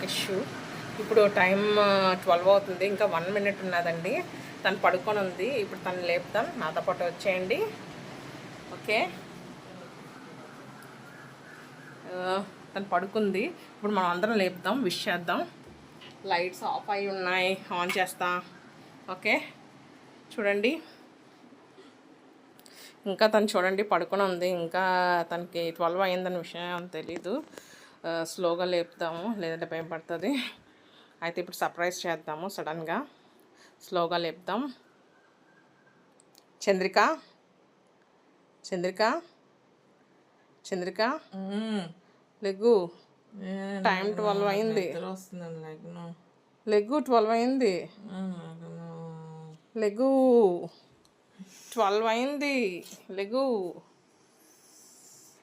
Issue. ఇప్పుడు time 12 అవుతుంది, ఇంకా 1 minute ఉన్నదండి. తను పడుకొని ఉంది, ఇప్పుడు తను లేపుతాం. నాతో పాటు వచ్చేయండి. ఓకే, తను పడుకుంది, ఇప్పుడు మనం అందరం లేపుదాం, విష్ చేద్దాం. లైట్స్ ఆఫ్ అయి ఉన్నాయి, ఆన్ చేస్తా. ఓకే చూడండి, ఇంకా తను చూడండి పడుకొని ఉంది. ఇంకా తనకి 12 అయిందని విషయం తెలీదు. స్లోగా లేపుదాము, లేదంటే భయం పడుతుంది. అయితే ఇప్పుడు సర్ప్రైజ్ చేద్దాము. సడన్గా స్లోగా లేపుదాం. చంద్రిక, చంద్రిక, చంద్రిక, లెగ్గు. టైం 12 అయింది. లెగ్గు, 12 అయింది. లెగ్గు, 12 అయింది. లెగ్గు.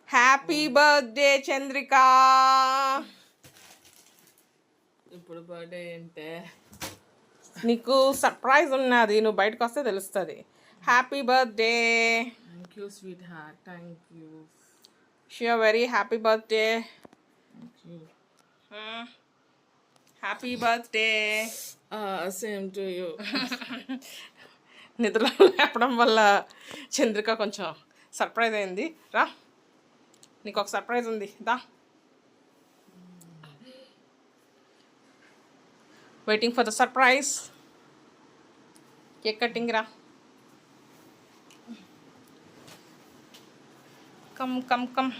Happy birthday Chandrika. ఇప్పుడు బర్త్డే అంటే నీకు సర్ప్రైజ్ ఉన్నది, నువ్వు బయటకు వస్తే తెలుస్తుంది. Happy birthday. Thank you sweet heart, thank you. Sure very happy birthday. Thank you. Happy birthday. Same to you. నిద్రలో లేపడం వల్ల చంద్రిక కొంచెం సర్ప్రైజ్ అయింది. రా, నీకు ఒక సర్ప్రైజ్ ఉంది, దా. Waiting for the surprise. Cake cutting రా. Come come come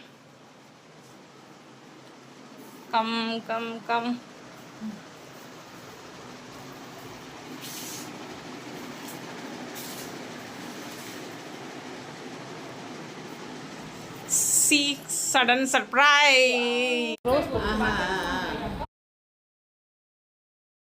come come come. See sudden surprise.